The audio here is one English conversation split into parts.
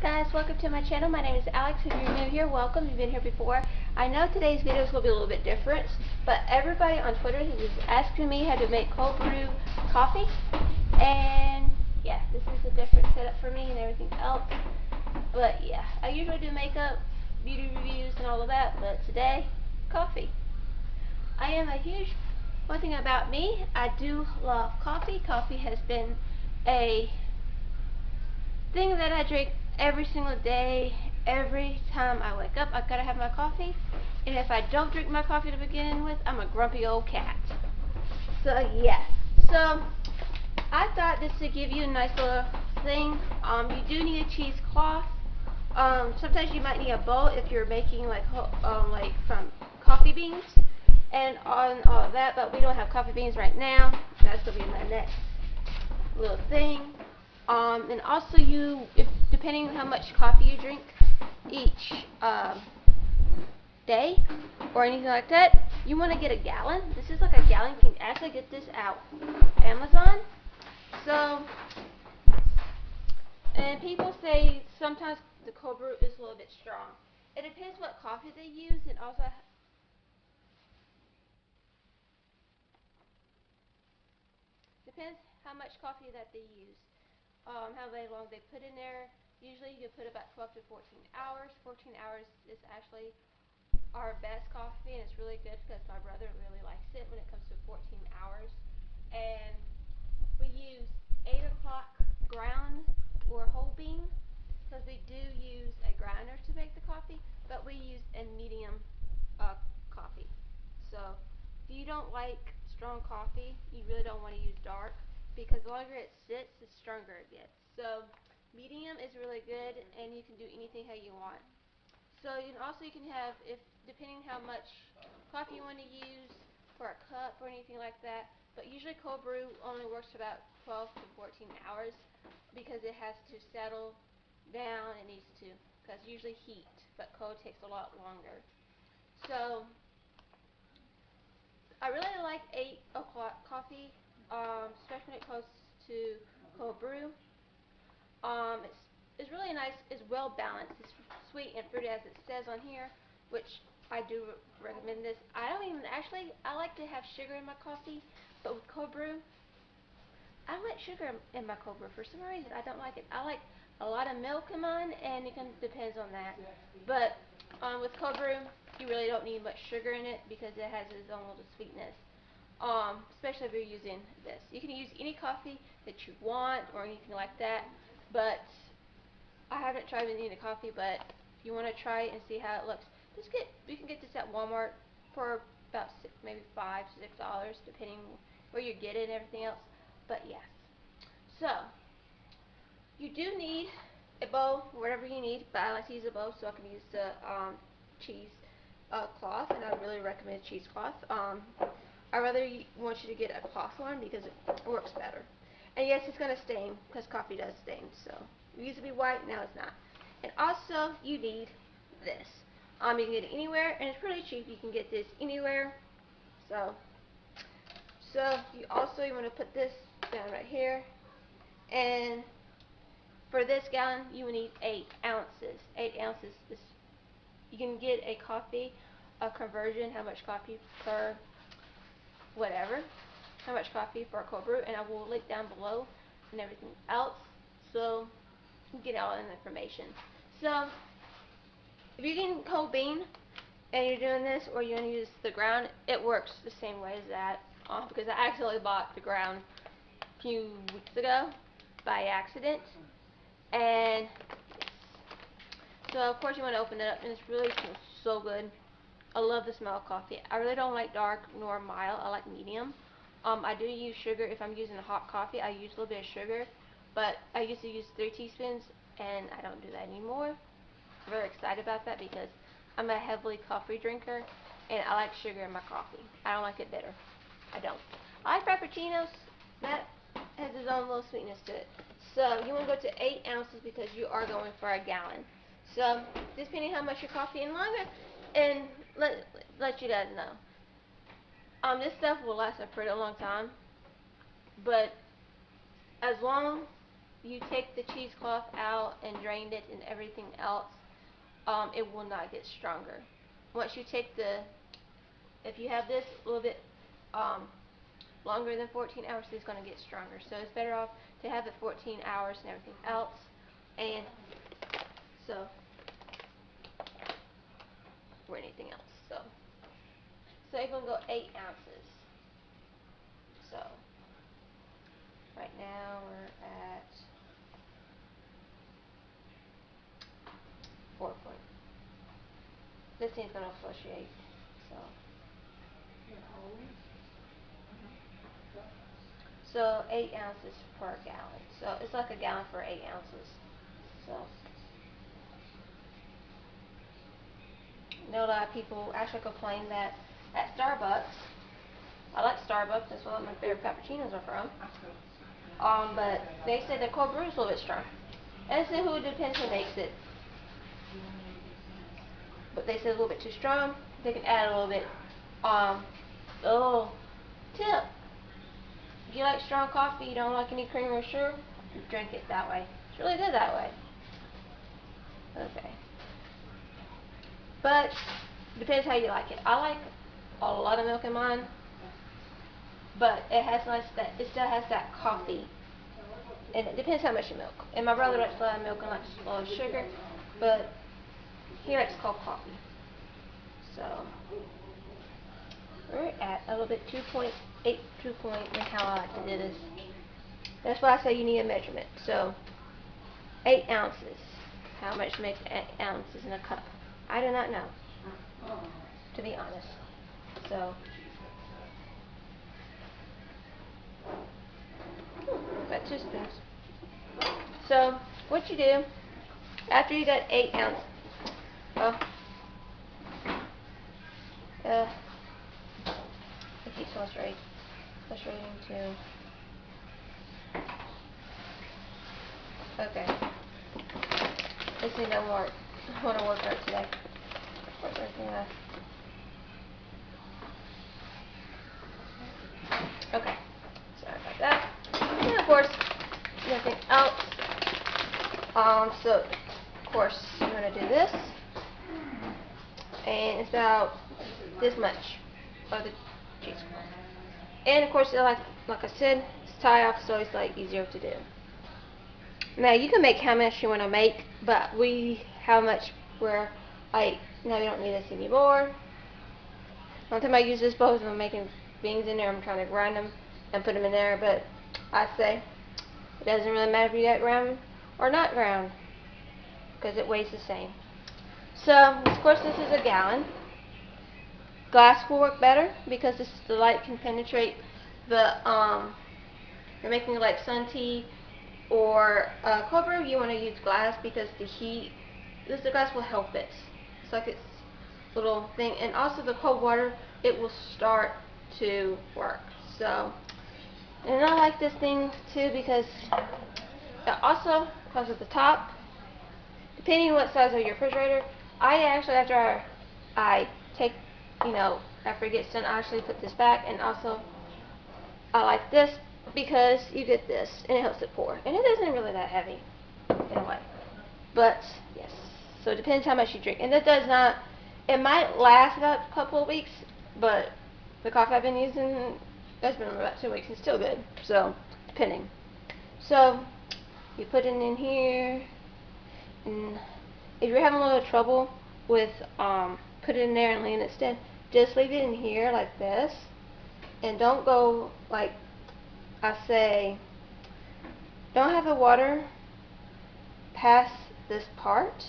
Guys, welcome to my channel. My name is Alex. If you're new here, welcome. If you've been here before. I know today's video is going to be a little bit different, but everybody on Twitter is asking me how to make cold brew coffee. And yeah, this is a different setup for me and everything else. But yeah, I usually do makeup, beauty reviews, and all of that, but today, coffee. I am a huge, one thing about me, I do love coffee. Coffee has been a thing that I drink every single day. Every time I wake up, I gotta have my coffee. And if I don't drink my coffee to begin with, I'm a grumpy old cat. So yeah. So I thought this would give you a nice little thing. You do need a cheesecloth. Sometimes you might need a bowl if you're making like from coffee beans and on all of that. But we don't have coffee beans right now. That's gonna be my next little thing. And also if depending on how much coffee you drink each day or anything like that, you want to get a gallon. This is like a gallon. You can actually get this out Amazon. So, and people say sometimes the cold brew is a little bit strong. It depends what coffee they use, and also depends how much coffee that they use. How long they put in there. Usually you can put about 12 to 14 hours. 14 hours is actually our best coffee, and it's really good because my brother really likes it when it comes to 14 hours. And we use 8 o'clock ground or whole bean because we do use a grinder to make the coffee, but we use a medium coffee. So if you don't like strong coffee, you really don't want to use dark because the longer it sits, the stronger it gets. So medium is really good, and you can do anything how you want. So you can have, if depending how much coffee you want to use for a cup or anything like that. But usually cold brew only works for about 12 to 14 hours because it has to settle down. It needs to, because usually heat, but cold takes a lot longer. So I really like 8 o'clock coffee, especially when it comes to cold brew. It's really nice. It's well balanced. It's sweet and fruity as it says on here, which I do recommend this. I don't even actually. I like to have sugar in my coffee, but with cold brew, I don't like sugar in my cold brew for some reason. I don't like it. I like a lot of milk in mine, and it can depends on that. But with cold brew, you really don't need much sugar in it because it has its own little sweetness. Especially if you're using this. You can use any coffee that you want or anything like that. But I haven't tried any of the coffee, but if you want to try it and see how it looks, you can get this at Walmart for about maybe $5 to $6, depending where you get it and everything else. But yes, so you do need a bowl, whatever you need. But I like to use a bowl so I can use the cheese cloth, and I really recommend cheesecloth. I rather want you to get a cloth one because it works better. And yes, it's going to stain because coffee does stain. So it used to be white, now it's not. And also, you need this. You can get it anywhere, and it's pretty cheap. You can get this anywhere. So you want to put this down right here. And for this gallon, you will need 8 ounces. 8 ounces is, you can get a coffee, a conversion, how much coffee per whatever, how much coffee for a cold brew, and I will link down below and everything else, so you can get all the information. So if you're getting cold bean and you're doing this, or you're going to use the ground, it works the same way as that, because I accidentally bought the ground a few weeks ago by accident. And so of course you want to open it up, and it's really smells so good. I love the smell of coffee. I really don't like dark nor mild. I like medium. I do use sugar if I'm using a hot coffee. I use a little bit of sugar, but I used to use 3 teaspoons, and I don't do that anymore. I'm very excited about that because I'm a heavily coffee drinker, and I like sugar in my coffee. I don't like it bitter. I don't. I like frappuccinos. That has its own little sweetness to it. So you want to go to 8 ounces because you are going for a gallon. So depending how much your coffee in longer, and let you guys know. This stuff will last a pretty long time, but as long you take the cheesecloth out and drained it and everything else, it will not get stronger. Once you take if you have this a little bit longer than 14 hours, it's going to get stronger. So it's better off to have it 14 hours and everything else. And so, or anything else. So you're going to go 8 ounces. So, right now we're at 4 point. This thing's going to fluctuate. So 8 ounces per gallon. So it's like a gallon for 8 ounces. So I know a lot of people actually complain that at Starbucks, I like Starbucks, that's where my favorite cappuccinos are from. But they say the cold brew is a little bit strong. And it's who depends who makes it. But they say it's a little bit too strong. They can add a little bit. Tip. If you like strong coffee, you don't like any cream or sugar, drink it that way. It's really good that way. Okay. But depends how you like it. I like a lot of milk in mine, but it still has that coffee. And it depends how much you milk. And my brother likes a lot of milk and likes a lot of sugar, but he likes cold coffee. So we're at a little bit 2.8, 2 point, and how I like to do this. That's why I say you need a measurement. So 8 ounces. How much makes 8 ounces in a cup? I do not know, to be honest. So got 2 spoons. So what you do after you got 8 ounces, it keeps frustrating too. Okay, this thing don't work. I want to work right today. Okay, sorry about that. And of course, nothing else. So of course you're gonna do this, and it's about this much of the cheesecloth. And of course, like I said, it's tie off, so it's like easier to do. Now you can make how much you want to make, but how much where like now we don't need this anymore. One time I use this bowl when I'm making beans in there, I'm trying to grind them and put them in there, but I say it doesn't really matter if you got ground or not ground, because it weighs the same. So of course this is a gallon. Glass will work better because the light can penetrate the you're making like sun tea or cold brew, you want to use glass because the glass will help it. It's like its little thing, and also the cold water, it will start to work. So, and I like this thing too because of the top, depending on what size of your refrigerator, I actually after I take, after it gets done, I actually put this back, and also I like this because you get this and it helps it pour, and it isn't really that heavy in a way, but yes, so it depends how much you drink, and it might last about a couple of weeks, but the coffee I've been using, that's been about 2 weeks and still good, so depending. So you put it in here, and if you're having a little trouble with put it in there and leave it instead, just leave it in here like this, and don't go like I say, don't have the water past this part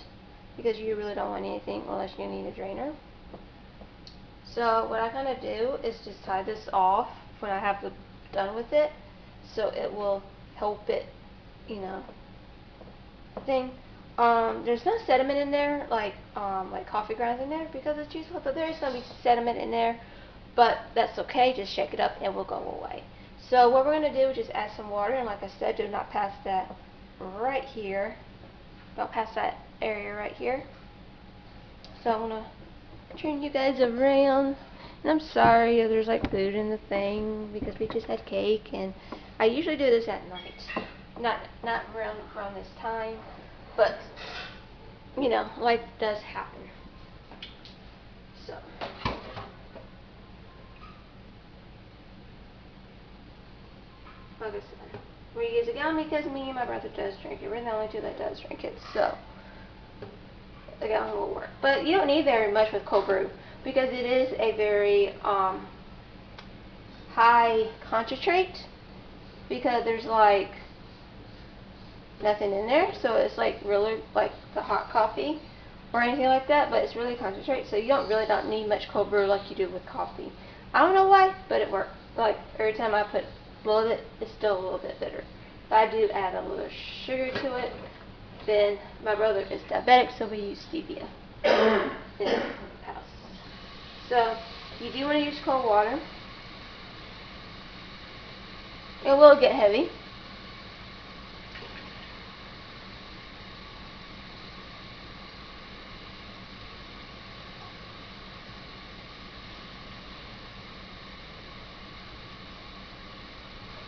because you really don't want anything unless you need a drainer. So what I kind of do is just tie this off when I have done with it, so it will help it, thing. There's no sediment in there like coffee grounds in there because it's cheesecloth, but there is going to be sediment in there, but that's okay. Just shake it up and it will go away. So what we're going to do is just add some water, and like I said, do not pass that right here. Don't pass that area right here. So I'm going to turn you guys around, and I'm sorry if there's like food in the thing because we just had cake, and I usually do this at night. not around this time, but you know, life does happen. So like I said, we use a gallon because me and my brother does drink it. We're the only two that does drink it, so a gallon will work. But you don't need very much with cold brew because it is a very high concentrate, because there's like nothing in there, so it's like really like the hot coffee or anything like that, but it's really concentrate, so you don't need much cold brew like you do with coffee. I don't know why, but it works. Like every time I put a little bit, it's still a little bit bitter. But I do add a little sugar to it. Then my brother is diabetic, so we use stevia in the house. So you do want to use cold water. It will get heavy.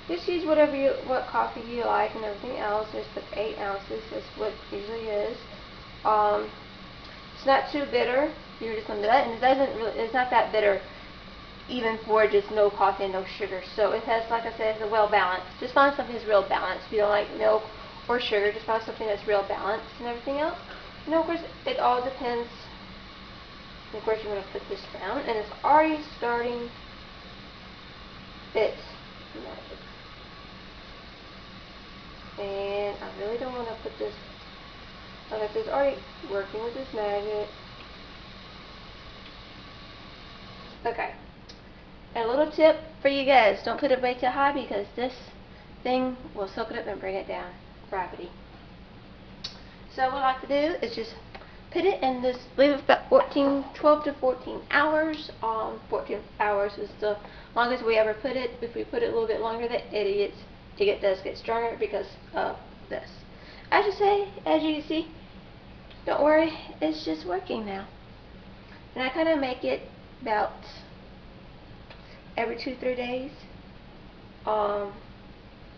Just use what coffee you like and everything else. Just put 8 ounces. That's what it usually is. It's not too bitter. You're just gonna do that, and it's not that bitter, even for just no coffee and no sugar. So it has, like I said, it's a well balanced. Just find something that's real balanced. If you don't like milk or sugar, just find something that's real balanced and everything else. You know, of course, it all depends. Of course, you're gonna put this down, and it's already starting. It's and I really don't want to put this, like I said, it's already working with this magnet. Okay, and a little tip for you guys, don't put it way too high because this thing will soak it up and bring it down, gravity. So what I like to do is just put it in this, leave it about 12 to 14 hours. 14 hours is the longest we ever put it. If we put it a little bit longer, that it does get stronger because of this. As you can see, don't worry, it's just working now. And I kind of make it about every 2-3 days.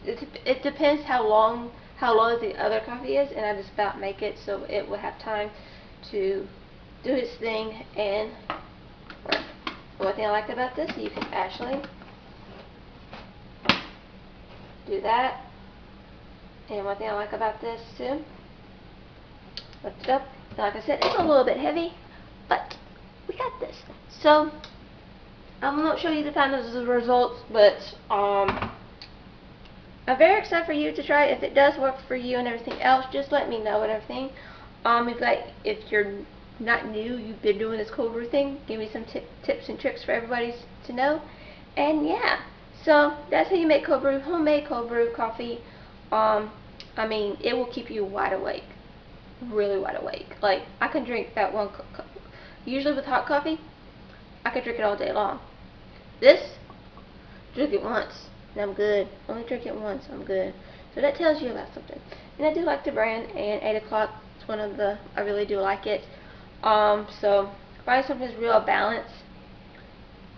It depends how long the other coffee is, and I just about make it so it will have time to do its thing and work. One thing I like about this, you can actually do that. And one thing I like about this too, lift it up. Like I said, it's a little bit heavy, but we got this. So I'm not showing you the kind of results, but I'm very excited for you to try it. If it does work for you and everything else, just let me know and everything. If you're not new, you've been doing this cold brew thing, give me some tips and tricks for everybody to know. And yeah, so that's how you make cold brew, homemade cold brew coffee. I mean, it will keep you wide awake, really wide awake. Like, I can drink that one usually with hot coffee, I could drink it all day long. This, drink it once and I'm good. Only drink it once, I'm good. So that tells you about something. And I do like the brand, and 8 o'clock is one of the, I really do like it. So find something that's real balanced,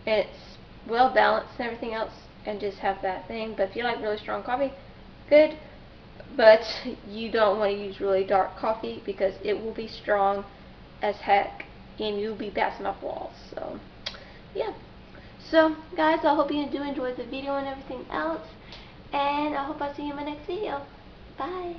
and it's well balanced and everything else, and just have that thing. But if you like really strong coffee, good. But you don't want to use really dark coffee because it will be strong as heck, and you'll be bouncing off walls. So yeah. So guys, I hope you do enjoy the video and everything else, and I hope I see you in my next video. Bye.